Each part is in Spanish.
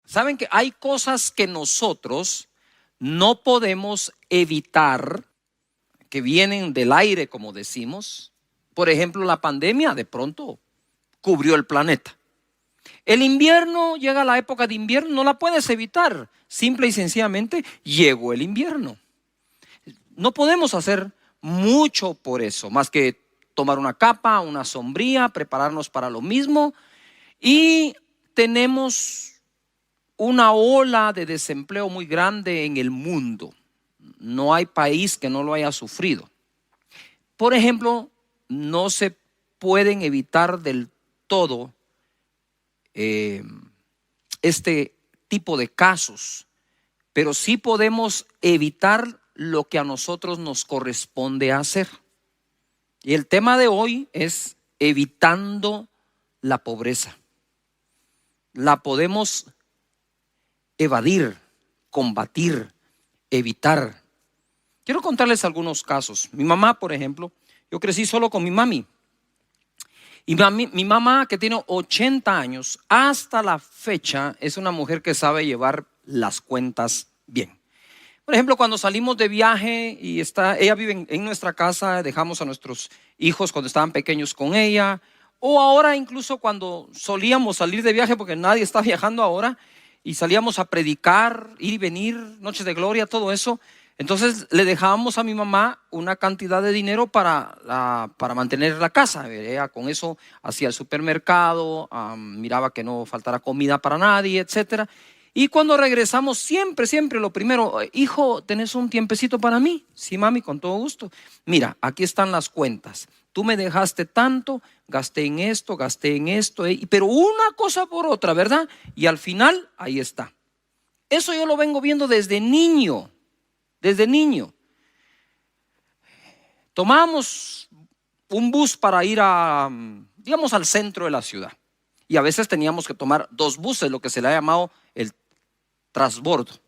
Saben que hay cosas que nosotros no podemos evitar, que vienen del aire, como decimos. Por ejemplo, la pandemia de pronto cubrió el planeta. El invierno, llega la época de invierno, no la puedes evitar. Simple y sencillamente llegó el invierno. No podemos hacer mucho por eso, más que tomar una capa, una sombría, prepararnos para lo mismo. Y tenemos una ola de desempleo muy grande en el mundo. No hay país que no lo haya sufrido. Por ejemplo, no se pueden evitar del todo este tipo de casos, pero sí podemos evitar lo que a nosotros nos corresponde hacer. Y el tema de hoy es evitando la pobreza. La podemos evadir, combatir, evitar. Quiero contarles algunos casos. Mi mamá, por ejemplo, yo crecí solo con mi mami. Y mi mamá, que tiene 80 años, hasta la fecha es una mujer que sabe llevar las cuentas bien. Por ejemplo, cuando salimos de viaje y ella vive en nuestra casa, dejamos a nuestros hijos cuando estaban pequeños con ella, o ahora incluso cuando solíamos salir de viaje, porque nadie está viajando ahora, y salíamos a predicar, ir y venir, noches de gloria, todo eso. Entonces le dejábamos a mi mamá una cantidad de dinero para mantener la casa. Ella con eso hacía el supermercado, miraba que no faltara comida para nadie, etcétera. Y cuando regresamos, siempre lo primero: hijo, ¿tenés un tiempecito para mí? Sí, mami, con todo gusto. Mira, aquí están las cuentas. Tú me dejaste tanto, gasté en esto, pero una cosa por otra, ¿verdad? Y al final, ahí está. Eso yo lo vengo viendo desde niño. Desde niño. Tomábamos un bus para ir digamos, al centro de la ciudad. Y a veces teníamos que tomar 2 buses, lo que se le ha llamado el transbordo.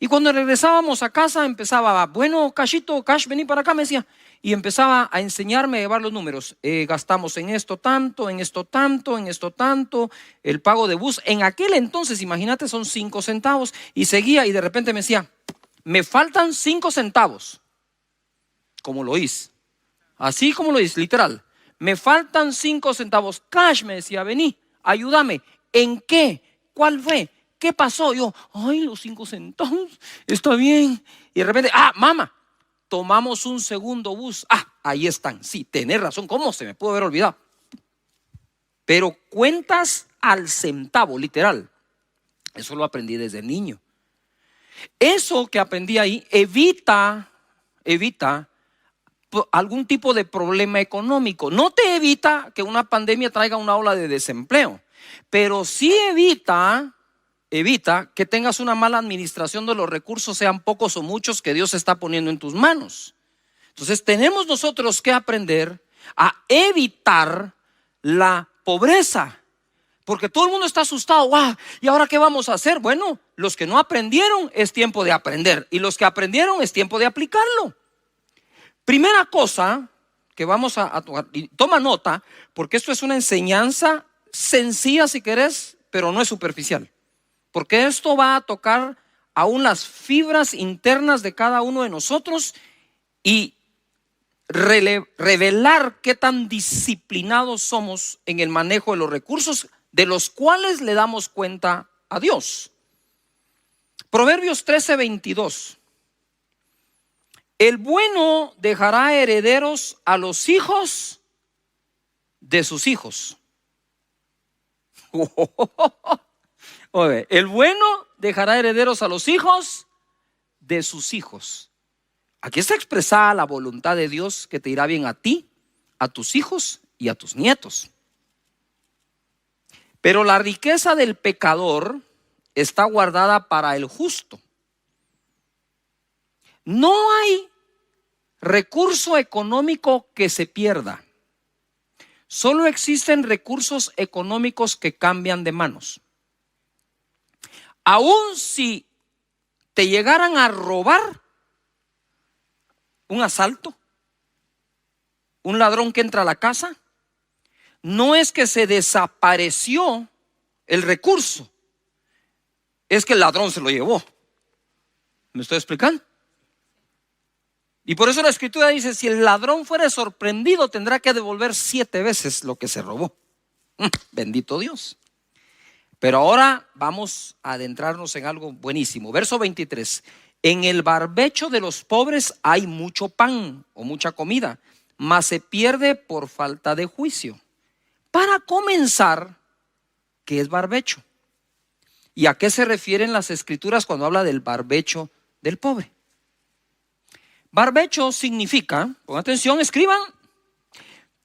Y cuando regresábamos a casa empezaba: bueno, Cashito, Cash, vení para acá, me decía. Y empezaba a enseñarme a llevar los números. Gastamos en esto tanto, en esto tanto, en esto tanto. El pago de bus, en aquel entonces, imagínate, son 5 centavos. Y seguía, y de repente me decía: me faltan 5 centavos. Como lo hice. Así como lo hice, literal. Me faltan 5 centavos. Cash, me decía, vení, ayúdame. ¿En qué? ¿Cuál fue? ¿Qué pasó? Yo, ay, los 5 centavos, está bien. Y de repente, mamá, tomamos un segundo bus. Ahí están. Sí, tenés razón. ¿Cómo se me pudo haber olvidado? Pero cuentas al centavo, literal. Eso lo aprendí desde niño. Eso que aprendí ahí evita algún tipo de problema económico. No te evita que una pandemia traiga una ola de desempleo, pero sí evita que tengas una mala administración de los recursos, sean pocos o muchos, que Dios está poniendo en tus manos. Entonces tenemos nosotros que aprender a evitar la pobreza. Porque todo el mundo está asustado. ¿Y ahora qué vamos a hacer? Bueno, los que no aprendieron, es tiempo de aprender. Y los que aprendieron, es tiempo de aplicarlo. Primera cosa que vamos a tocar, y toma nota, porque esto es una enseñanza sencilla si querés, pero no es superficial. Porque esto va a tocar aún las fibras internas de cada uno de nosotros y revelar qué tan disciplinados somos en el manejo de los recursos de los cuales le damos cuenta a Dios. Proverbios 13:22. El bueno dejará herederos a los hijos de sus hijos. El bueno dejará herederos a los hijos de sus hijos. Aquí está expresada la voluntad de Dios, que te irá bien a ti, a tus hijos y a tus nietos. Pero la riqueza del pecador está guardada para el justo. No hay recurso económico que se pierda. Solo existen recursos económicos que cambian de manos. Aún si te llegaran a robar, un asalto, un ladrón que entra a la casa, no es que se desapareció el recurso, es que el ladrón se lo llevó. ¿Me estoy explicando? Y por eso la escritura dice, si el ladrón fuera sorprendido, tendrá que devolver 7 veces lo que se robó. Bendito Dios. Pero ahora vamos a adentrarnos en algo buenísimo. Verso 23. En el barbecho de los pobres hay mucho pan o mucha comida, mas se pierde por falta de juicio. Para comenzar, ¿qué es barbecho? ¿Y a qué se refieren las escrituras cuando habla del barbecho del pobre? Barbecho significa, pongan atención, escriban,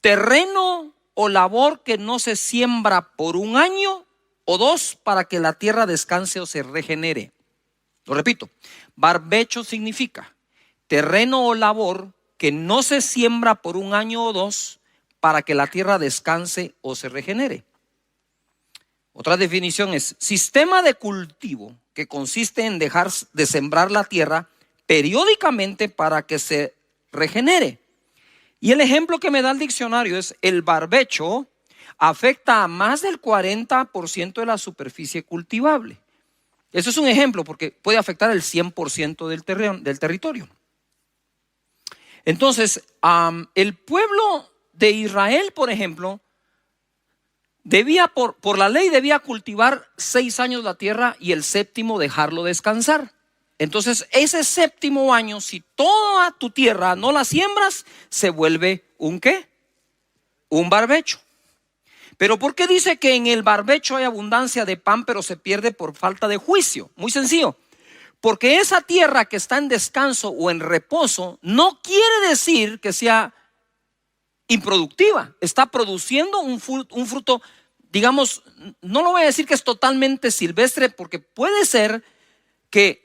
terreno o labor que no se siembra por 1 año o 2 para que la tierra descanse o se regenere. Lo repito, barbecho significa terreno o labor que no se siembra por 1 año o 2 para que la tierra descanse o se regenere. Otra definición es sistema de cultivo que consiste en dejar de sembrar la tierra periódicamente para que se regenere. Y el ejemplo que me da el diccionario es el barbecho afecta a más del 40% de la superficie cultivable. Eso es un ejemplo porque puede afectar el 100% del territorio. Entonces, el pueblo de Israel, por ejemplo, debía por la ley debía cultivar 6 años la tierra y el 7º dejarlo descansar. Entonces ese 7º año, si toda tu tierra no la siembras, se vuelve ¿un qué? Un barbecho. Pero ¿por qué dice que en el barbecho hay abundancia de pan pero se pierde por falta de juicio? Muy sencillo. Porque esa tierra que está en descanso o en reposo no quiere decir que sea improductiva. Está produciendo un fruto, digamos, no lo voy a decir que es totalmente silvestre, porque puede ser que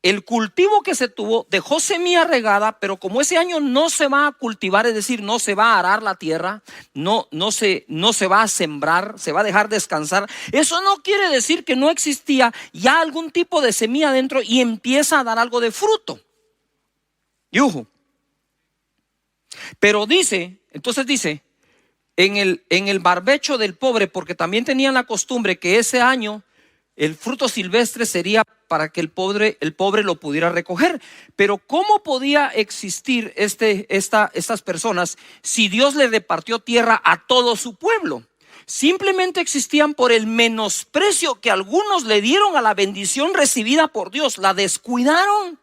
el cultivo que se tuvo dejó semilla regada, pero como ese año no se va a cultivar, es decir, no se va a arar la tierra, no se va a sembrar, se va a dejar descansar. Eso no quiere decir que no existía ya algún tipo de semilla dentro y empieza a dar algo de fruto. Yuhu. Pero entonces dice, en el barbecho del pobre, porque también tenían la costumbre que ese año el fruto silvestre sería para que el pobre lo pudiera recoger. Pero ¿cómo podía existir estas personas si Dios le repartió tierra a todo su pueblo? Simplemente existían por el menosprecio que algunos le dieron a la bendición recibida por Dios. La descuidaron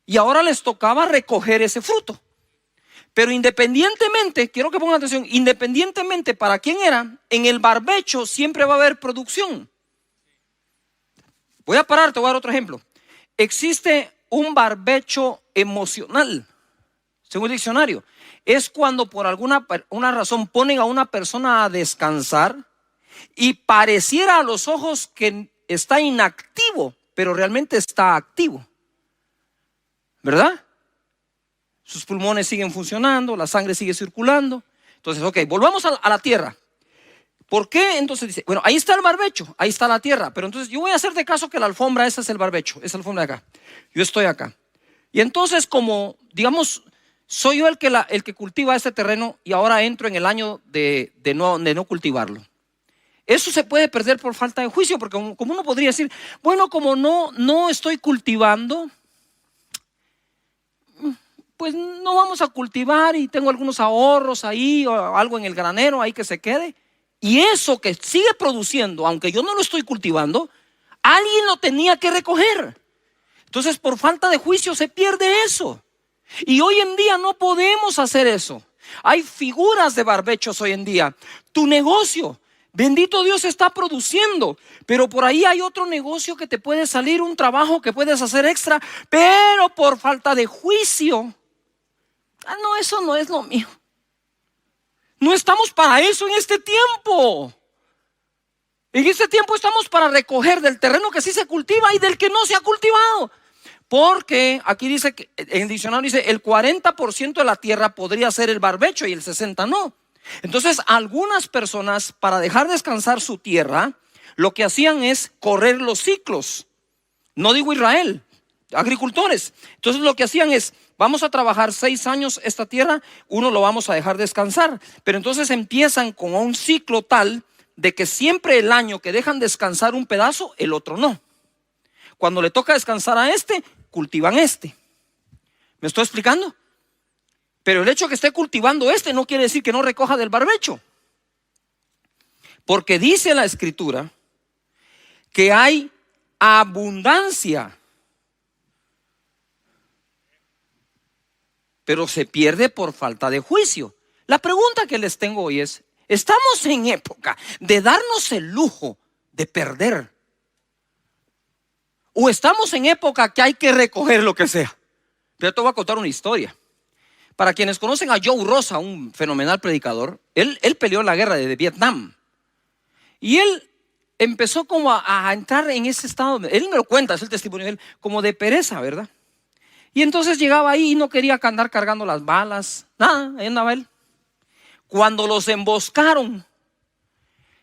y ahora les tocaba recoger ese fruto. Pero independientemente, quiero que pongan atención, independientemente para quién era, en el barbecho siempre va a haber producción. Voy a parar, te voy a dar otro ejemplo. Existe un barbecho emocional, según el diccionario. Es cuando por alguna razón ponen a una persona a descansar y pareciera a los ojos que está inactivo, pero realmente está activo. ¿Verdad? Sus pulmones siguen funcionando, la sangre sigue circulando. Entonces, ok, volvamos a la tierra. ¿Por qué? Entonces dice, bueno, ahí está el barbecho, ahí está la tierra. Pero entonces yo voy a hacer de caso que la alfombra, esa es el barbecho, esa es la alfombra de acá. Yo estoy acá. Y entonces como, digamos, soy yo el que cultiva este terreno y ahora entro en el año de no cultivarlo. Eso se puede perder por falta de juicio, porque como uno podría decir, bueno, como no estoy cultivando, pues no vamos a cultivar y tengo algunos ahorros ahí o algo en el granero ahí que se quede. Y eso que sigue produciendo, aunque yo no lo estoy cultivando, alguien lo tenía que recoger. Entonces por falta de juicio se pierde eso. Y hoy en día no podemos hacer eso. Hay figuras de barbechos hoy en día. Tu negocio, bendito Dios, está produciendo, pero por ahí hay otro negocio que te puede salir, un trabajo que puedes hacer extra, pero por falta de juicio, no, eso no es lo mío. No estamos para eso en este tiempo. En este tiempo estamos para recoger del terreno que sí se cultiva y del que no se ha cultivado. Porque aquí dice, que en el diccionario dice, el 40% de la tierra podría ser el barbecho y el 60% no. Entonces algunas personas, para dejar descansar su tierra, lo que hacían es correr los ciclos. No digo Israel, agricultores. Entonces lo que hacían es, vamos a trabajar 6 años esta tierra, uno lo vamos a dejar descansar. Pero entonces empiezan con un ciclo tal de que siempre el año que dejan descansar un pedazo, el otro no. Cuando le toca descansar a este, cultivan este. ¿Me estoy explicando? Pero el hecho que esté cultivando este no quiere decir que no recoja del barbecho. Porque dice la Escritura que hay abundancia, pero se pierde por falta de juicio. La pregunta que les tengo hoy es: ¿estamos en época de darnos el lujo de perder? ¿O estamos en época que hay que recoger lo que sea? Yo te voy a contar una historia. Para quienes conocen a Joe Rosa, un fenomenal predicador, él peleó la guerra de Vietnam. Y él empezó como a entrar en ese estado, él me lo cuenta, es el testimonio de él, como de pereza, ¿verdad? Y entonces llegaba ahí y no quería andar cargando las balas, nada, ahí andaba él. Cuando los emboscaron,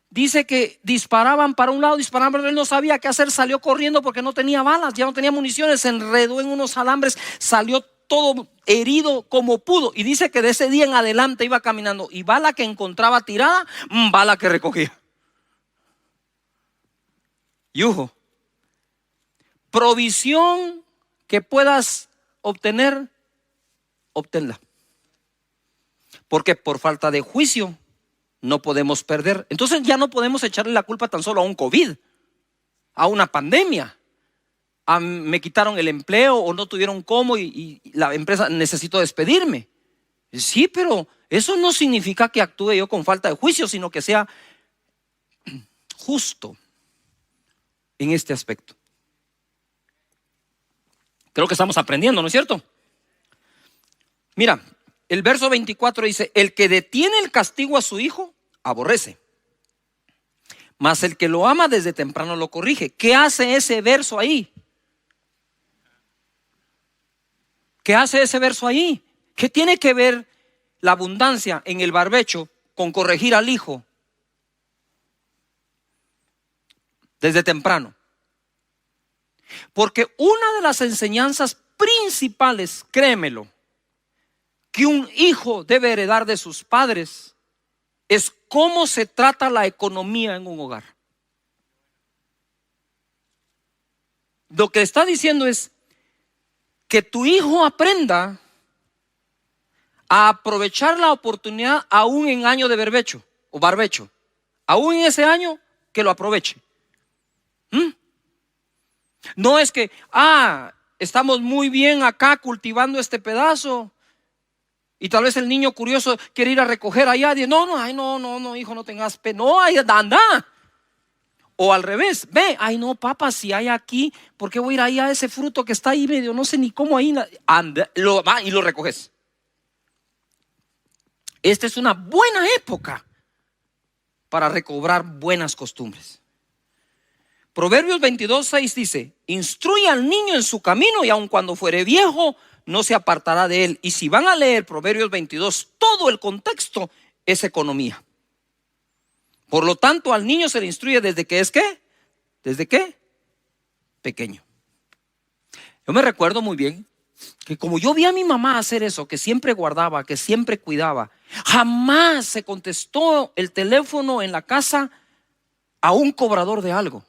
dice que disparaban para un lado, disparaban para otro, él no sabía qué hacer, salió corriendo porque no tenía balas, ya no tenía municiones, se enredó en unos alambres, salió todo herido como pudo. Y dice que de ese día en adelante iba caminando y bala que encontraba tirada, bala que recogía. Yujo, provisión que puedas obtener, obténla. Porque por falta de juicio no podemos perder. Entonces ya no podemos echarle la culpa tan solo a un COVID, a una pandemia. Me quitaron el empleo o no tuvieron cómo y la empresa necesitó despedirme. Sí, pero eso no significa que actúe yo con falta de juicio, sino que sea justo en este aspecto. Creo que estamos aprendiendo, ¿no es cierto? Mira, el verso 24 dice: el que detiene el castigo a su hijo, aborrece, mas el que lo ama desde temprano lo corrige. ¿Qué hace ese verso ahí? ¿Qué hace ese verso ahí? ¿Qué tiene que ver la abundancia en el barbecho con corregir al hijo desde temprano? Porque una de las enseñanzas principales, créemelo, que un hijo debe heredar de sus padres es cómo se trata la economía en un hogar. Lo que está diciendo es que tu hijo aprenda a aprovechar la oportunidad aún en año de barbecho o barbecho. Aún en ese año, que lo aproveche. No es que, estamos muy bien acá cultivando este pedazo y tal vez el niño curioso quiere ir a recoger allá. Dice, no, hijo, no tengas pena. No, ahí anda. O al revés, ve, no, papá, si hay aquí, ¿por qué voy a ir ahí a ese fruto que está ahí medio, no sé ni cómo ahí? Anda, va y lo recoges. Esta es una buena época para recobrar buenas costumbres. Proverbios 22:6 dice: instruye al niño en su camino y aun cuando fuere viejo no se apartará de él. Y si van a leer Proverbios 22, todo el contexto es economía. Por lo tanto, al niño se le instruye desde que es ¿qué? ¿Desde qué? Pequeño. Yo me recuerdo muy bien que como yo vi a mi mamá hacer eso, que siempre guardaba, que siempre cuidaba, jamás se contestó el teléfono en la casa a un cobrador de algo.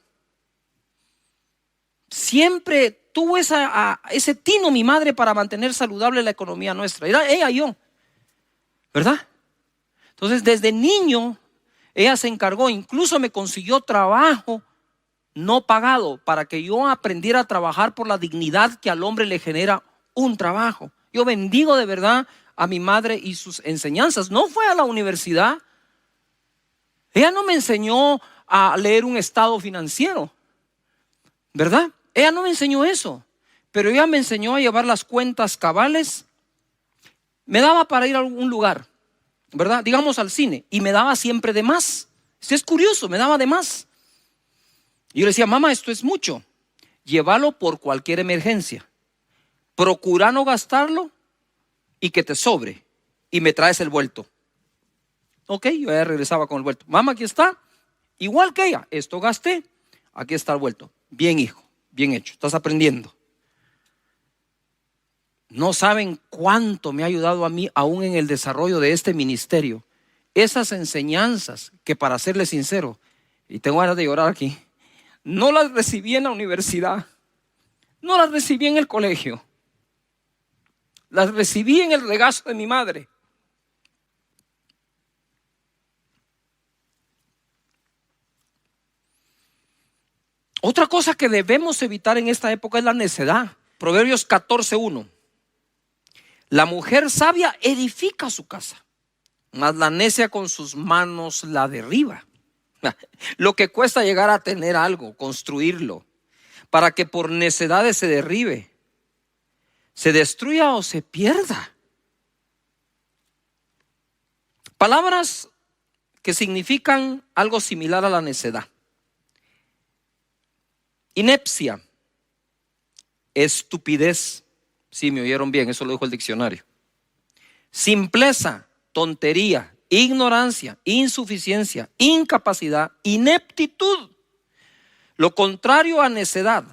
Siempre tuvo ese tino mi madre para mantener saludable la economía nuestra. Era ella y yo, ¿verdad? Entonces desde niño ella se encargó, incluso me consiguió trabajo no pagado para que yo aprendiera a trabajar por la dignidad que al hombre le genera un trabajo. Yo bendigo de verdad a mi madre y sus enseñanzas. No fue a la universidad. Ella no me enseñó a leer un estado financiero, ¿verdad? Ella no me enseñó eso, pero ella me enseñó a llevar las cuentas cabales. Me daba para ir a algún lugar, ¿verdad? Digamos al cine, y me daba siempre de más. Si es curioso, me daba de más. Y yo le decía, mamá, esto es mucho. Llévalo por cualquier emergencia. Procura no gastarlo y que te sobre. Y me traes el vuelto. Ok, yo ya regresaba con el vuelto. Mamá, aquí está. Igual que ella, esto gasté. Aquí está el vuelto. Bien, hijo, bien hecho. Estás aprendiendo. No saben cuánto me ha ayudado a mí aún en el desarrollo de este ministerio esas enseñanzas que, para serle sincero, y tengo ganas de llorar aquí, no las recibí en la universidad, no las recibí en el colegio, las recibí en el regazo de mi madre. Otra cosa que debemos evitar en esta época es la necedad. Proverbios 14:1. La mujer sabia edifica su casa, mas la necia con sus manos la derriba. Lo que cuesta llegar a tener algo, construirlo, para que por necedades se derribe, se destruya o se pierda. Palabras que significan algo similar a la necedad. Inepcia, estupidez. Sí, me oyeron bien, eso lo dijo el diccionario. Simpleza, tontería, ignorancia, insuficiencia, incapacidad, ineptitud. Lo contrario a necedad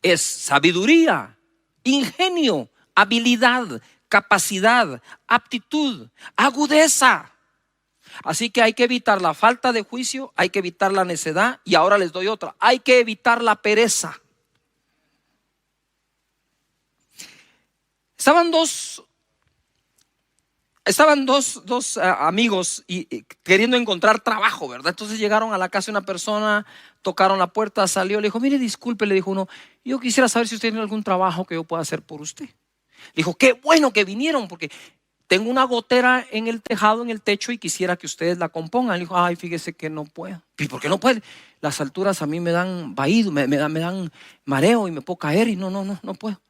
es sabiduría, ingenio, habilidad, capacidad, aptitud, agudeza. Así que hay que evitar la falta de juicio, hay que evitar la necedad, y ahora les doy otra: hay que evitar la pereza. Estaban dos amigos y queriendo encontrar trabajo, ¿verdad? Entonces llegaron a la casa de una persona, tocaron la puerta, salió, le dijo: mire, disculpe, le dijo uno, yo quisiera saber si usted tiene algún trabajo que yo pueda hacer por usted. Le dijo: qué bueno que vinieron, porque tengo una gotera en el tejado, en el techo, y quisiera que ustedes la compongan. Le dijo: ay, fíjese que no puedo. ¿Y por qué no puede? Las alturas a mí me dan vaído, me dan mareo y me puedo caer y no puedo.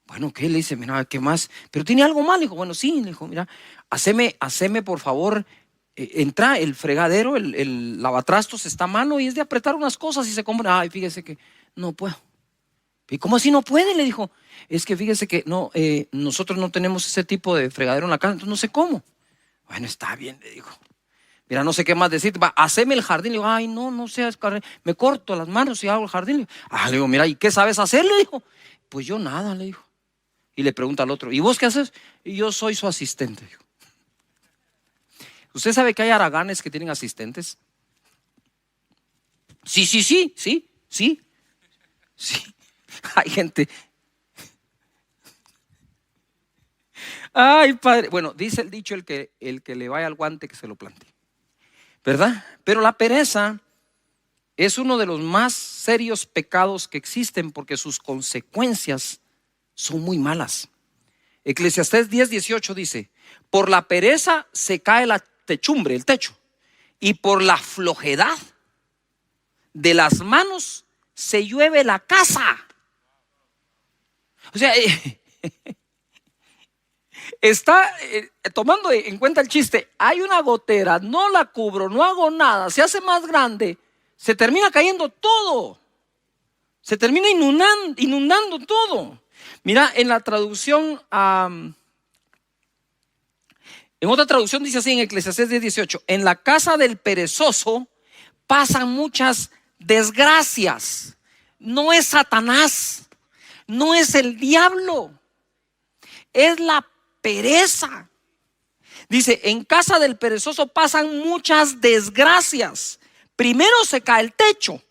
Bueno, ¿qué? Le dice: mira, ¿qué más? ¿Pero tiene algo más? Le dijo: bueno, sí. Le dijo: mira, haceme por favor, entra el fregadero, el lavatrastos está a mano y es de apretar unas cosas y se compra. Ay, fíjese que no puedo. ¿Y cómo así no puede? Le dijo: es que fíjese que no, nosotros no tenemos ese tipo de fregadero en la casa, entonces no sé cómo. Bueno, está bien, le dijo. Mira, no sé qué más decirte. Va, haceme el jardín. Le digo: ay, no seas, me corto las manos y hago el jardín. Le digo: mira, ¿y qué sabes hacer? Le dijo: pues yo nada, le dijo. Y le pregunta al otro: ¿y vos qué haces? Y yo soy su asistente. Dijo. ¿Usted sabe que hay haraganes que tienen asistentes? Sí. Hay gente. Ay, padre. Bueno, dice el dicho: el que le vaya al guante, que se lo plante, ¿verdad? Pero la pereza es uno de los más serios pecados que existen, porque sus consecuencias son muy malas. Eclesiastés 10:18 dice: por la pereza se cae la techumbre, el techo, y por la flojedad de las manos se llueve la casa. O sea, está tomando en cuenta el chiste. Hay una gotera, no la cubro, no hago nada, se hace más grande, se termina cayendo todo, se termina inundando todo. Mira, en la traducción, en otra traducción dice así, en Eclesiastés 10:18: en la casa del perezoso pasan muchas desgracias. No es Satanás, no es el diablo, es la pereza. Dice: en casa del perezoso pasan muchas desgracias. Primero se cae el techo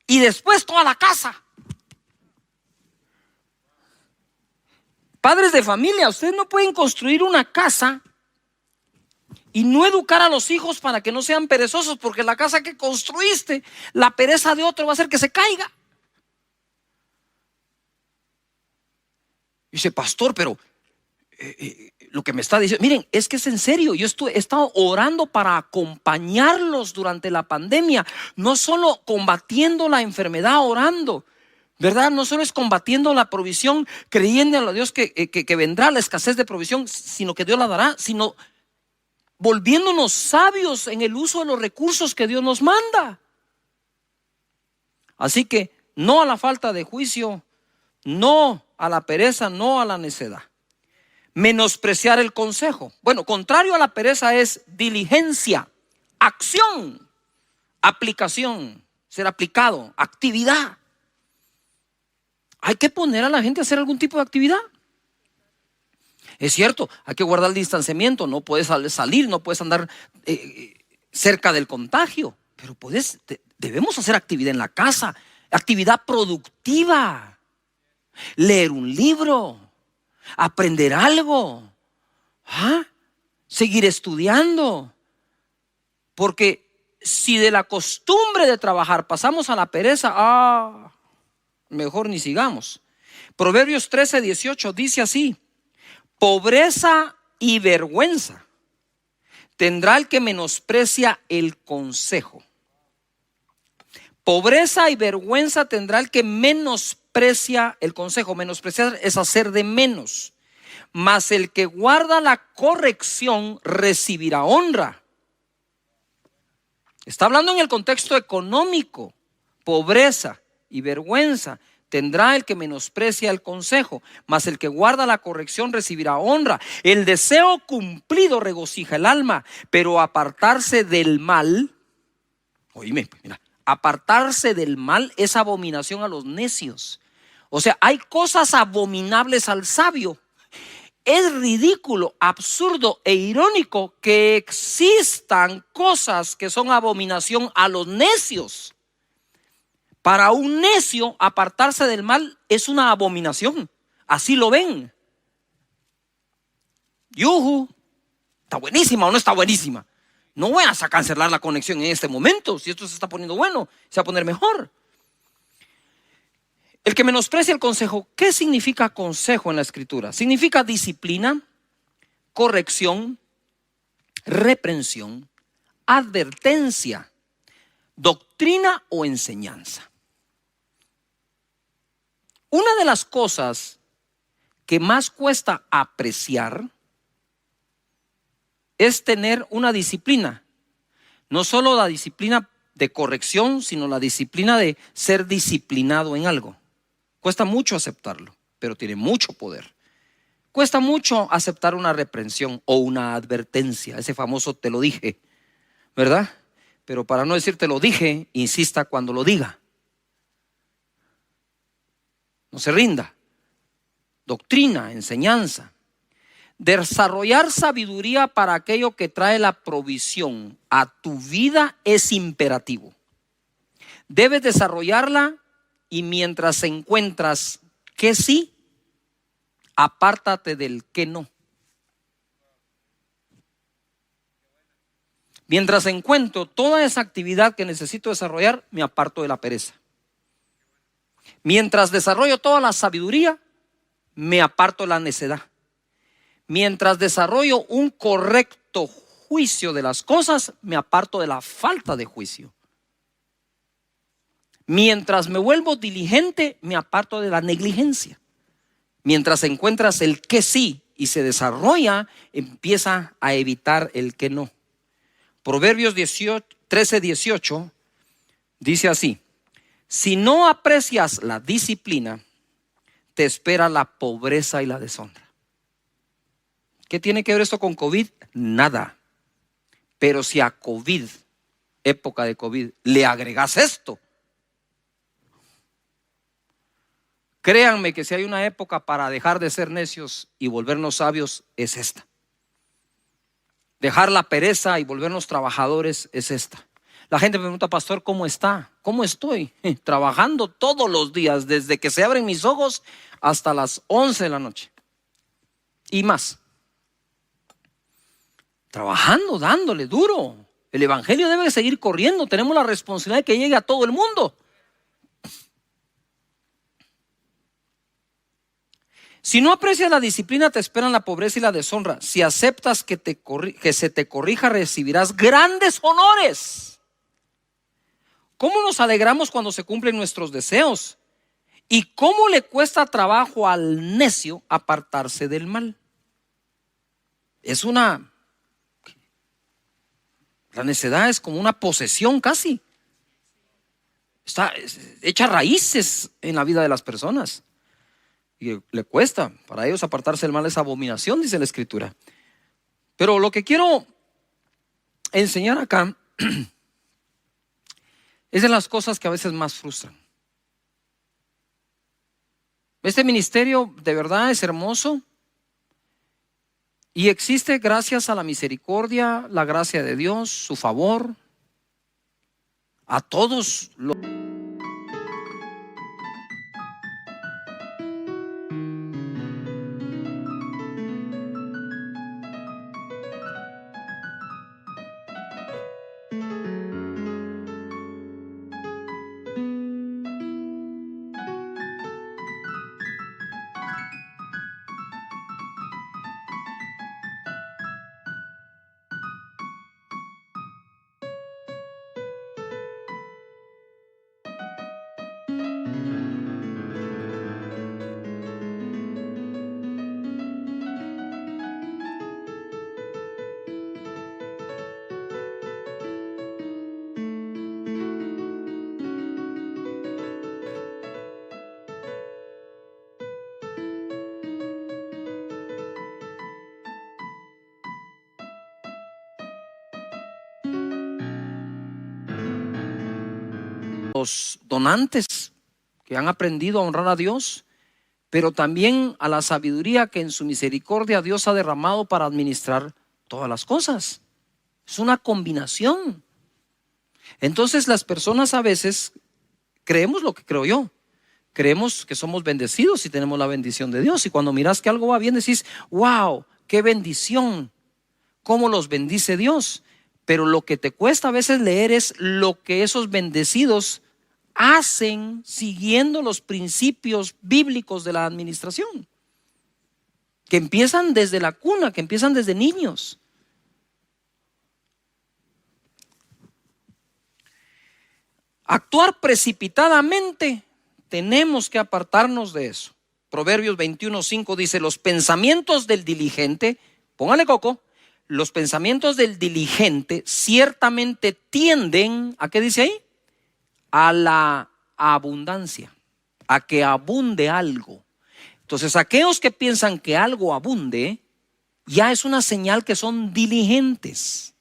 y después toda la casa. Padres de familia, ustedes no pueden construir una casa y no educar a los hijos para que no sean perezosos, porque la casa que construiste, la pereza de otro va a hacer que se caiga. Dice: pastor, pero lo que me está diciendo, miren, es que es en serio. Yo he estado orando para acompañarlos durante la pandemia, no solo combatiendo la enfermedad, orando, ¿verdad? No solo es combatiendo la provisión, creyendo a Dios que vendrá la escasez de provisión, sino que Dios la dará, sino volviéndonos sabios en el uso de los recursos que Dios nos manda. Así que no a la falta de juicio, no a la pereza, no a la necedad. Menospreciar el consejo. Bueno, contrario a la pereza es diligencia, acción, aplicación, ser aplicado, actividad. Hay que poner a la gente a hacer algún tipo de actividad. Es cierto, hay que guardar el distanciamiento, no puedes salir, no puedes andar cerca del contagio, pero debemos hacer actividad en la casa, actividad productiva, leer un libro, aprender algo, seguir estudiando, porque si de la costumbre de trabajar pasamos a la pereza, mejor ni sigamos. Proverbios 13:18 dice así: pobreza y vergüenza tendrá el que menosprecia el consejo. Pobreza y vergüenza tendrá el que menosprecia el consejo. Menospreciar es hacer de menos. Mas el que guarda la corrección recibirá honra. Está hablando en el contexto económico. Pobreza y vergüenza tendrá el que menosprecia el consejo, mas el que guarda la corrección recibirá honra. El deseo cumplido regocija el alma, pero apartarse del mal, oíme, mira, apartarse del mal es abominación a los necios. O sea, hay cosas abominables al sabio. Es ridículo, absurdo e irónico que existan cosas que son abominación a los necios. Para un necio, apartarse del mal es una abominación. Así lo ven. Yuhu, ¿está buenísima o no está buenísima? No voy a cancelar la conexión en este momento. Si esto se está poniendo bueno, se va a poner mejor. El que menosprecia el consejo. ¿Qué significa consejo en la escritura? Significa disciplina, corrección, reprensión, advertencia, doctrina o enseñanza. Una de las cosas que más cuesta apreciar es tener una disciplina. No solo la disciplina de corrección, sino la disciplina de ser disciplinado en algo. Cuesta mucho aceptarlo, pero tiene mucho poder. Cuesta mucho aceptar una reprensión o una advertencia, ese famoso te lo dije, ¿verdad? Pero para no decir te lo dije, insista cuando lo diga. No se rinda. Doctrina, enseñanza. Desarrollar sabiduría para aquello que trae la provisión a tu vida es imperativo. Debes desarrollarla y mientras encuentras que sí, apártate del que no. Mientras encuentro toda esa actividad que necesito desarrollar, me aparto de la pereza. Mientras desarrollo toda la sabiduría, me aparto de la necedad. Mientras desarrollo un correcto juicio de las cosas, me aparto de la falta de juicio. Mientras me vuelvo diligente, me aparto de la negligencia. Mientras encuentras el que sí y se desarrolla, empieza a evitar el que no. Proverbios 13:18 dice así: si no aprecias la disciplina, te espera la pobreza y la deshonra. ¿Qué tiene que ver esto con COVID? Nada. Pero si a COVID, época de COVID, le agregas esto, créanme que si hay una época para dejar de ser necios y volvernos sabios, es esta. Dejar la pereza y volvernos trabajadores es esta. La gente me pregunta: pastor, ¿cómo está? ¿Cómo estoy? Trabajando todos los días, desde que se abren mis ojos hasta las 11 de la noche y más. Trabajando, dándole duro. El evangelio debe seguir corriendo. Tenemos la responsabilidad de que llegue a todo el mundo. Si no aprecias la disciplina, te esperan la pobreza y la deshonra. Si aceptas que se te corrija, recibirás grandes honores. ¿Cómo nos alegramos cuando se cumplen nuestros deseos? ¿Y cómo le cuesta trabajo al necio apartarse del mal? La necedad es como una posesión casi. Está hecha raíces en la vida de las personas. Y le cuesta, para ellos apartarse del mal es abominación, dice la escritura. Pero lo que quiero enseñar acá es de las cosas que a veces más frustran. Este ministerio de verdad es hermoso Y existe gracias a la misericordia, la gracia de Dios, su favor, a todos los donantes que han aprendido a honrar a Dios, pero también a la sabiduría que en su misericordia Dios ha derramado para administrar todas las cosas. Es una combinación. Entonces las personas a veces creemos lo que creo yo. Creemos que somos bendecidos y tenemos la bendición de Dios. Y cuando miras que algo va bien, decís, wow, qué bendición, cómo los bendice Dios. Pero lo que te cuesta a veces leer es lo que esos bendecidos hacen siguiendo los principios bíblicos de la administración, que empiezan desde la cuna, que empiezan desde niños. Actuar precipitadamente, tenemos que apartarnos de eso. Proverbios 21:5 dice: los pensamientos del diligente, póngale coco, los pensamientos del diligente ciertamente tienden, ¿a qué dice ahí? A la abundancia, a que abunde algo. Entonces aquellos que piensan que algo abunde, ya es una señal que son diligentes.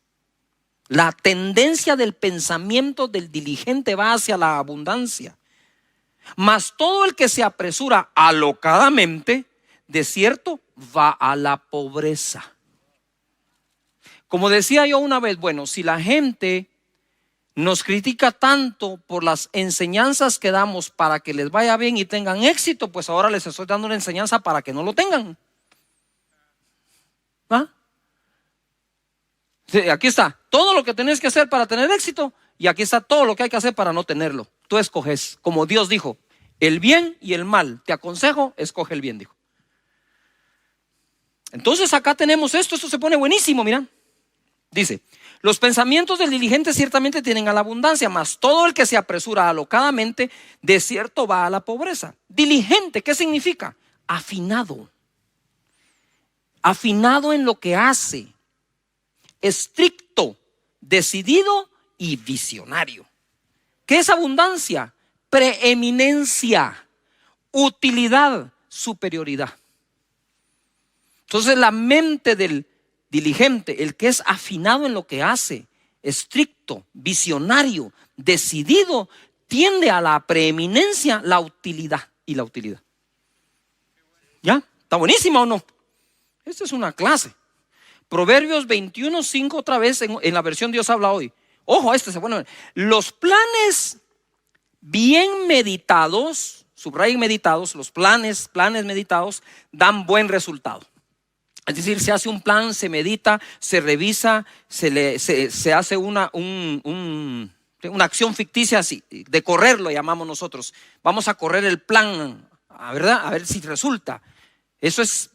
La tendencia del pensamiento del diligente va hacia la abundancia. Mas todo el que se apresura alocadamente, de cierto, va a la pobreza. Como decía yo una vez, bueno, si la gente nos critica tanto por las enseñanzas que damos para que les vaya bien y tengan éxito, pues ahora les estoy dando una enseñanza para que no lo tengan. ¿Ah? Sí, aquí está todo lo que tenés que hacer para tener éxito, y aquí está todo lo que hay que hacer para no tenerlo. Tú escoges, como Dios dijo, el bien y el mal. Te aconsejo, escoge el bien, dijo. Entonces acá tenemos esto se pone buenísimo, mira. Dice: los pensamientos del diligente ciertamente tienen a la abundancia, mas todo el que se apresura alocadamente, de cierto va a la pobreza. Diligente, ¿qué significa? Afinado. Afinado en lo que hace. Estricto, decidido y visionario. ¿Qué es abundancia? Preeminencia, utilidad, superioridad. Entonces la mente del diligente, el que es afinado en lo que hace, estricto, visionario, decidido, tiende a la preeminencia, la utilidad y la utilidad. ¿Ya? ¿Está buenísima o no? Esta es una clase. Proverbios 21:5 otra vez en la versión Dios habla hoy. Ojo, este se pone. Los planes bien meditados, subrayen meditados, los planes meditados dan buen resultado. Es decir, se hace un plan, se medita, se revisa, se hace una acción ficticia así, de correr lo llamamos nosotros. Vamos a correr el plan, ¿verdad? A ver si resulta. Eso es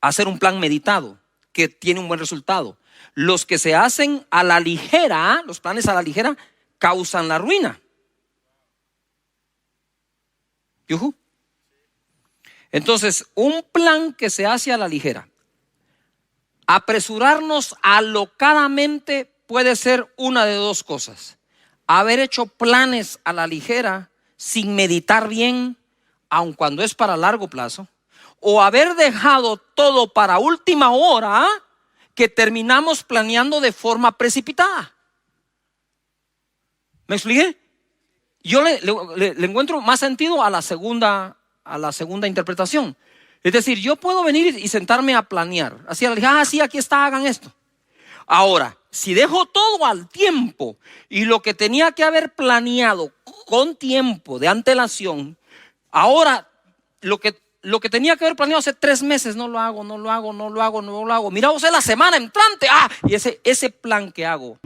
hacer un plan meditado que tiene un buen resultado. Los que se hacen a la ligera, los planes a la ligera, causan la ruina. ¿Yujú? Entonces, un plan que se hace a la ligera, apresurarnos alocadamente, puede ser una de dos cosas: haber hecho planes a la ligera sin meditar bien, aun cuando es para largo plazo, o haber dejado todo para última hora, que terminamos planeando de forma precipitada. ¿Me expliqué? Yo le encuentro más sentido a la segunda interpretación. Es decir, yo puedo venir y sentarme a planear. Así, sí, aquí está, hagan esto. Ahora, si dejo todo al tiempo y lo que tenía que haber planeado con tiempo de antelación, ahora lo que tenía que haber planeado hace 3 meses, no lo hago. Mira, vos es la semana entrante. Y ese plan que hago.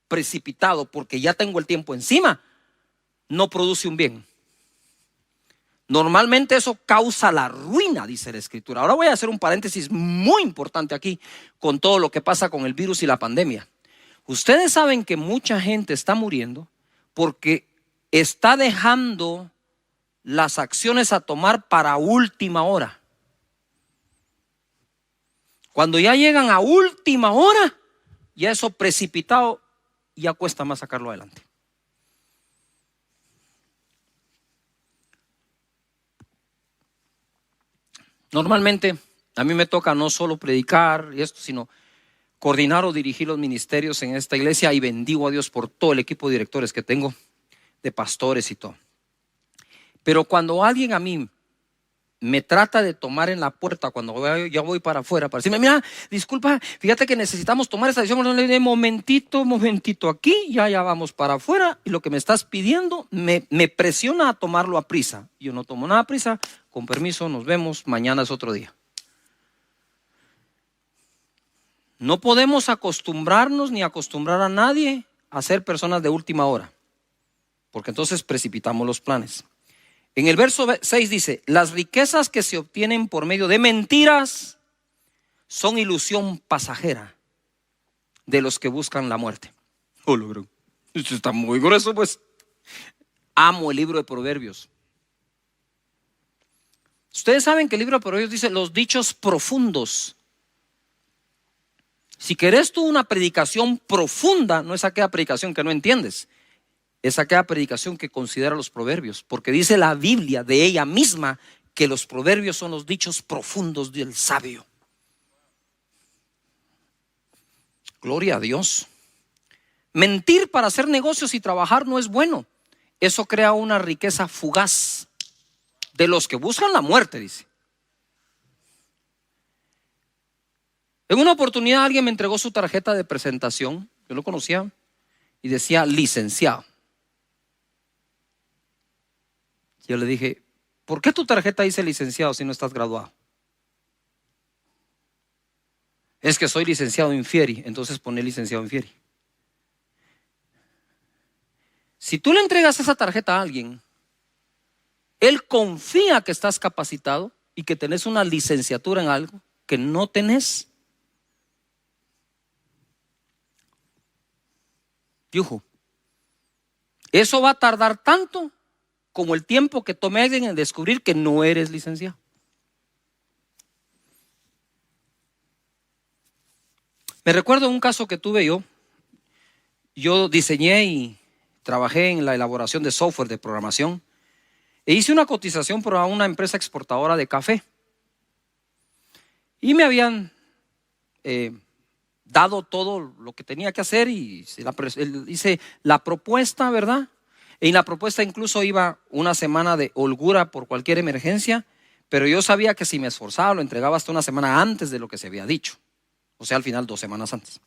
Precipitado porque ya tengo el tiempo encima, no produce un bien. Normalmente eso causa la ruina, dice la Escritura. Ahora voy a hacer un paréntesis muy importante aquí con todo lo que pasa con el virus y la pandemia. Ustedes saben que mucha gente está muriendo porque está dejando las acciones a tomar para última hora. Cuando ya llegan a última hora, ya eso precipitado, ya cuesta más sacarlo adelante. Normalmente a mí me toca no solo predicar y esto, sino coordinar o dirigir los ministerios en esta iglesia, y bendigo a Dios por todo el equipo de directores que tengo, de pastores y todo. Pero cuando alguien a mí me trata de tomar en la puerta cuando ya voy para afuera para decirme, mira, disculpa, fíjate que necesitamos tomar esta decisión, momentito aquí, ya vamos para afuera, y lo que me estás pidiendo me presiona a tomarlo a prisa. Yo no tomo nada a prisa, con permiso, nos vemos, mañana es otro día. No podemos acostumbrarnos ni acostumbrar a nadie a ser personas de última hora, porque entonces precipitamos los planes. En el verso 6 dice, las riquezas que se obtienen por medio de mentiras son ilusión pasajera de los que buscan la muerte. Esto está muy grueso, pues. Amo el libro de Proverbios. Ustedes saben que el libro de Proverbios dice los dichos profundos. Si querés tú una predicación profunda, no es aquella predicación que no entiendes. Es aquella predicación que considera los proverbios, porque dice la Biblia de ella misma que los proverbios son los dichos profundos del sabio. Gloria a Dios. Mentir para hacer negocios y trabajar no es bueno. Eso crea una riqueza fugaz de los que buscan la muerte, dice. En una oportunidad alguien me entregó su tarjeta de presentación, yo lo conocía, y decía licenciado. Yo le dije, ¿por qué tu tarjeta dice licenciado si no estás graduado? Es que soy licenciado Infieri, entonces pone licenciado Infieri. Si tú le entregas esa tarjeta a alguien, él confía que estás capacitado y que tenés una licenciatura en algo que no tenés. Yujo. Eso va a tardar tanto como el tiempo que tome alguien en descubrir que no eres licenciado. Me recuerdo un caso que tuve yo. Yo diseñé y trabajé en la elaboración de software de programación e hice una cotización para una empresa exportadora de café. Y me habían dado todo lo que tenía que hacer y hice la propuesta, ¿verdad? En la propuesta incluso iba una semana de holgura por cualquier emergencia, pero yo sabía que si me esforzaba lo entregaba hasta una semana antes de lo que se había dicho. O sea, al final 2 semanas antes.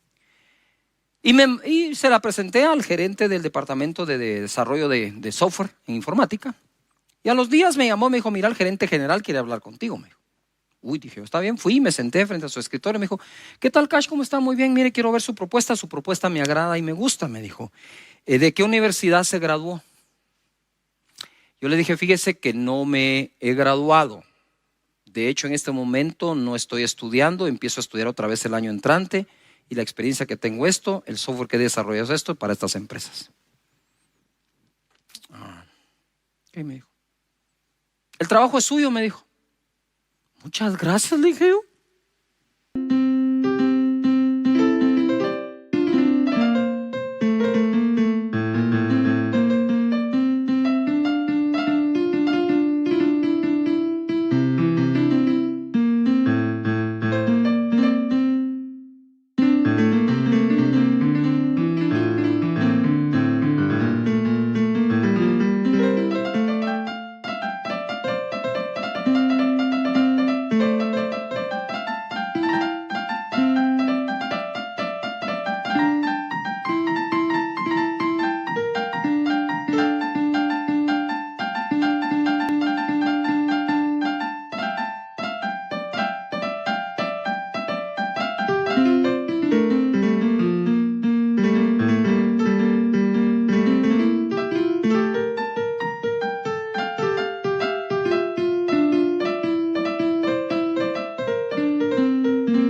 Y se la presenté al gerente del departamento de desarrollo de software en informática. Y a los días me llamó, me dijo, mira, el gerente general quiere hablar contigo, me dijo. Uy, dije, está bien, fui y me senté frente a su escritorio. Me dijo, ¿qué tal, Cash? ¿Cómo está? Muy bien, mire, quiero ver su propuesta me agrada y me gusta, me dijo. ¿De qué universidad se graduó? Yo le dije, fíjese que no me he graduado. De hecho, en este momento no estoy estudiando, empiezo a estudiar otra vez el año entrante y la experiencia que tengo el software que he desarrollado es esto para estas empresas. ¿Qué me dijo? El trabajo es suyo, me dijo. Muchas gracias, le dije yo.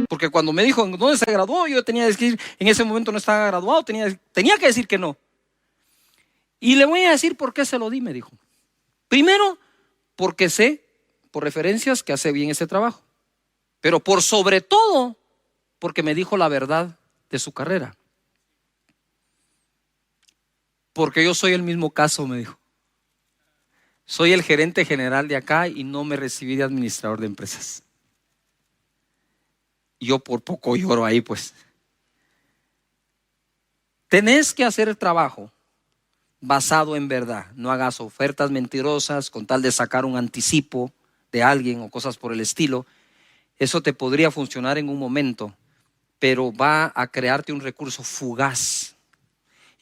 Porque cuando me dijo dónde se graduó, yo tenía que decir, en ese momento no estaba graduado, tenía que decir que no. Y le voy a decir por qué se lo di, me dijo. Primero, porque sé por referencias que hace bien ese trabajo. Pero por sobre todo, porque me dijo la verdad de su carrera. Porque yo soy el mismo caso, me dijo. Soy el gerente general de acá y no me recibí de administrador de empresas. Yo por poco lloro ahí, pues. Tenés que hacer el trabajo basado en verdad. No hagas ofertas mentirosas con tal de sacar un anticipo de alguien o cosas por el estilo. Eso te podría funcionar en un momento, pero va a crearte un recurso fugaz.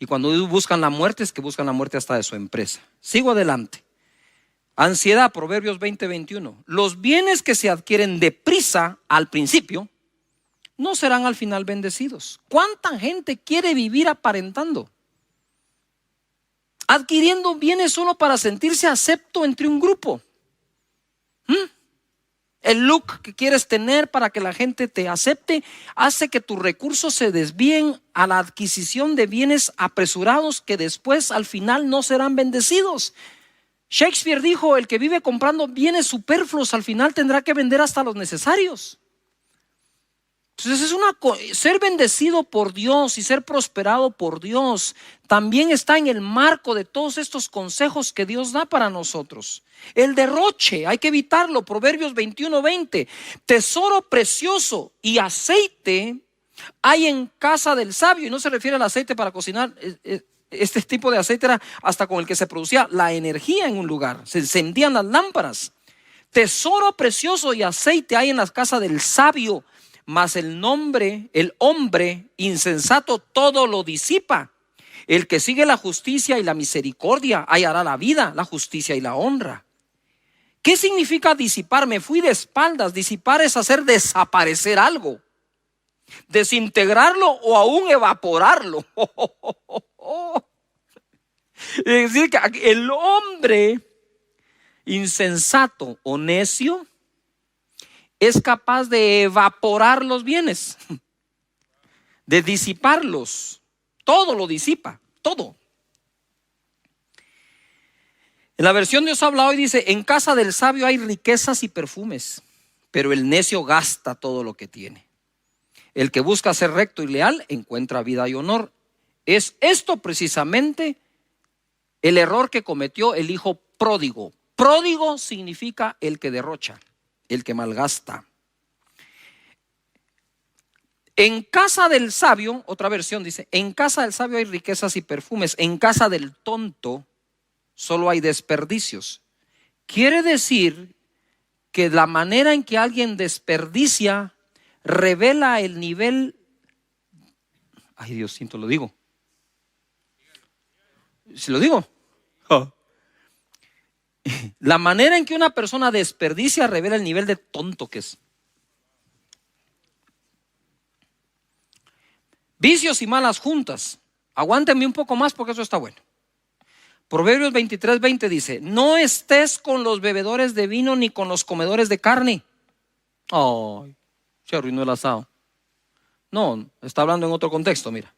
Y cuando buscan la muerte, es que buscan la muerte hasta de su empresa. Sigo adelante. Ansiedad, Proverbios 20:21. Los bienes que se adquieren deprisa al principio no serán al final bendecidos. ¿Cuánta gente quiere vivir aparentando? Adquiriendo bienes solo para sentirse acepto entre un grupo. El look que quieres tener para que la gente te acepte hace que tus recursos se desvíen a la adquisición de bienes apresurados que después al final no serán bendecidos. Shakespeare dijo, el que vive comprando bienes superfluos al final tendrá que vender hasta los necesarios. Entonces ser bendecido por Dios y ser prosperado por Dios también está en el marco de todos estos consejos que Dios da para nosotros. El derroche, hay que evitarlo. Proverbios 21:20. Tesoro precioso y aceite hay en casa del sabio. Y no se refiere al aceite para cocinar. Este tipo de aceite era hasta con el que se producía la energía en un lugar. Se encendían las lámparas. Tesoro precioso y aceite hay en la casa del sabio. Mas el hombre insensato todo lo disipa. El que sigue la justicia y la misericordia hallará la vida, la justicia y la honra. ¿Qué significa disipar? Me fui de espaldas. Disipar es hacer desaparecer algo, desintegrarlo o aún evaporarlo. Es decir, que el hombre insensato o necio es capaz de evaporar los bienes, de disiparlos. Todo lo disipa, todo. En la versión Dios habla hoy dice, en casa del sabio hay riquezas y perfumes, pero el necio gasta todo lo que tiene. El que busca ser recto y leal encuentra vida y honor. Es esto precisamente el error que cometió el hijo pródigo. Pródigo significa el que derrocha, el que malgasta. En casa del sabio, otra versión dice, en casa del sabio hay riquezas y perfumes, en casa del tonto solo hay desperdicios. Quiere decir que la manera en que alguien desperdicia revela el nivel. Ay, Diosito, lo digo. ¿Si lo digo? La manera en que una persona desperdicia revela el nivel de tonto que es. Vicios y malas juntas. Aguántenme un poco más porque eso está bueno. Proverbios 23:20 dice: no estés con los bebedores de vino ni con los comedores de carne. Ay, se arruinó el asado. No, está hablando en otro contexto, mira.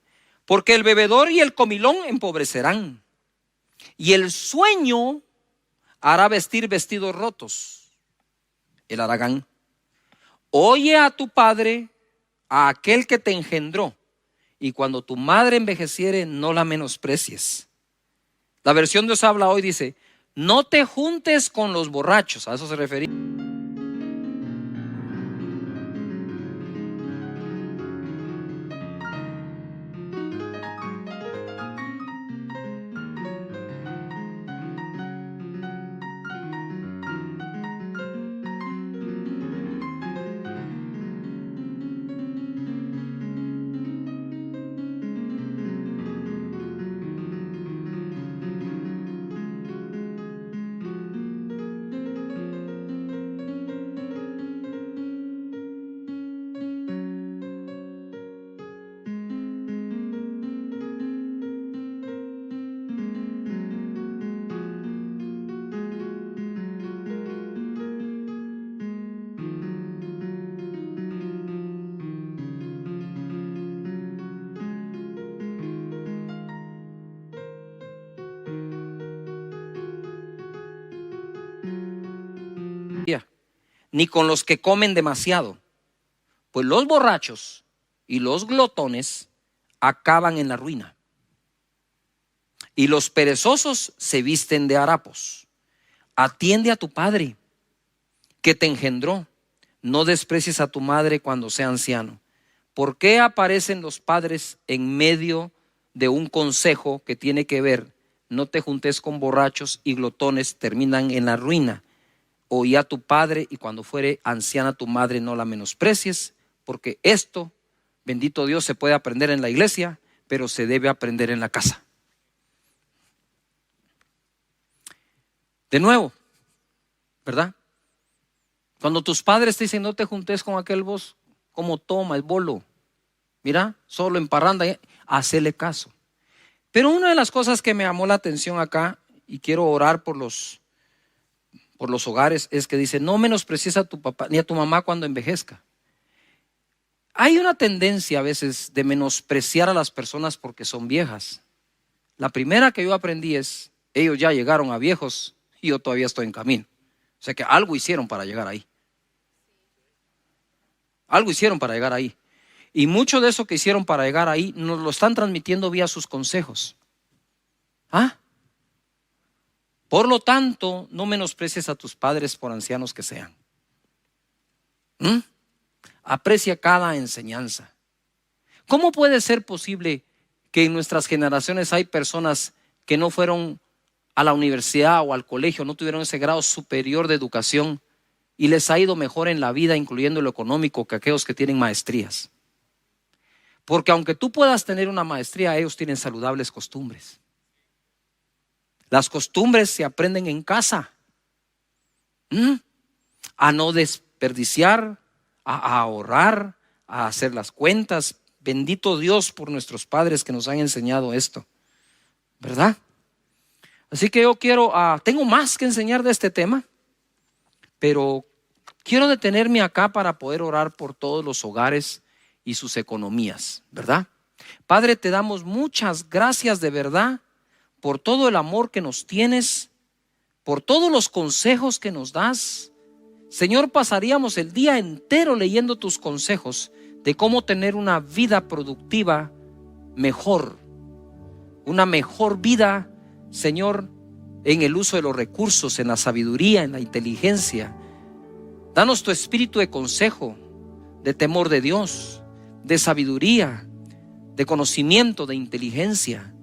Porque el bebedor y el comilón empobrecerán, y el sueño hará vestir vestidos rotos. El haragán. Oye a tu padre, a aquel que te engendró, y cuando tu madre envejeciere, no la menosprecies. La versión de Dios habla hoy dice: no te juntes con los borrachos. A eso se refería. Ni con los que comen demasiado, pues los borrachos y los glotones acaban en la ruina, y los perezosos se visten de harapos. Atiende a tu padre que te engendró, no desprecies a tu madre cuando sea anciano. ¿Por qué aparecen los padres en medio de un consejo que tiene que ver: no te juntes con borrachos y glotones, terminan en la ruina? Oí a tu padre, y cuando fuere anciana tu madre, no la menosprecies, porque esto, bendito Dios, se puede aprender en la iglesia, pero se debe aprender en la casa. De nuevo, ¿verdad? Cuando tus padres te dicen: no te juntes con aquel vos, como toma el bolo, mira, solo en parranda, hacele caso. Pero una de las cosas que me llamó la atención acá, y quiero orar por los hogares, es que dice: no menosprecies a tu papá ni a tu mamá cuando envejezca. Hay una tendencia a veces de menospreciar a las personas porque son viejas. La primera que yo aprendí es: ellos ya llegaron a viejos y yo todavía estoy en camino. O sea que algo hicieron para llegar ahí. Algo hicieron para llegar ahí. Y mucho de eso que hicieron para llegar ahí nos lo están transmitiendo vía sus consejos. Por lo tanto, no menosprecies a tus padres por ancianos que sean. Aprecia cada enseñanza. ¿Cómo puede ser posible que en nuestras generaciones hay personas que no fueron a la universidad o al colegio, no tuvieron ese grado superior de educación y les ha ido mejor en la vida, incluyendo lo económico, que aquellos que tienen maestrías? Porque aunque tú puedas tener una maestría, ellos tienen saludables costumbres. Las costumbres se aprenden en casa. A no desperdiciar, a ahorrar, a hacer las cuentas. Bendito Dios por nuestros padres que nos han enseñado esto, ¿verdad? Así que yo tengo más que enseñar de este tema, pero quiero detenerme acá para poder orar por todos los hogares y sus economías, ¿verdad? Padre, te damos muchas gracias de verdad por todo el amor que nos tienes, por todos los consejos que nos das. Señor, pasaríamos el día entero leyendo tus consejos de cómo tener una vida productiva mejor, una mejor vida, Señor, en el uso de los recursos, en la sabiduría, en la inteligencia. Danos tu espíritu de consejo, de temor de Dios, de sabiduría, de conocimiento, de inteligencia.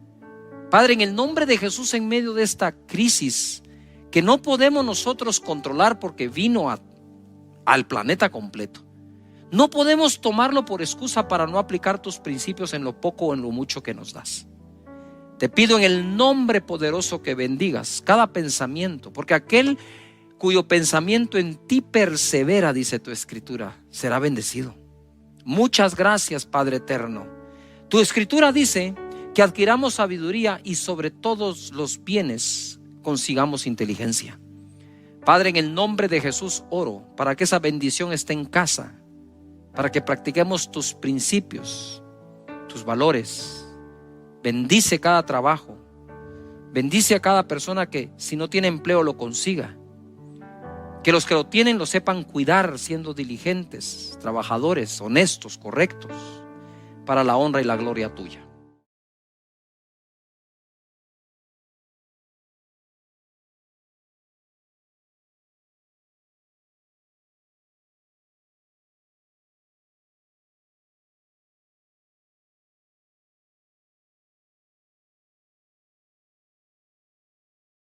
Padre, en el nombre de Jesús, en medio de esta crisis que no podemos nosotros controlar porque vino al planeta completo, no podemos tomarlo por excusa para no aplicar tus principios en lo poco o en lo mucho que nos das. Te pido en el nombre poderoso que bendigas cada pensamiento, porque aquel cuyo pensamiento en ti persevera, dice tu escritura, será bendecido. Muchas gracias, Padre eterno. Tu escritura dice que adquiramos sabiduría y sobre todos los bienes consigamos inteligencia. Padre, en el nombre de Jesús oro para que esa bendición esté en casa, para que practiquemos tus principios, tus valores. Bendice cada trabajo, bendice a cada persona que si no tiene empleo lo consiga. Que los que lo tienen lo sepan cuidar, siendo diligentes, trabajadores, honestos, correctos, para la honra y la gloria tuya.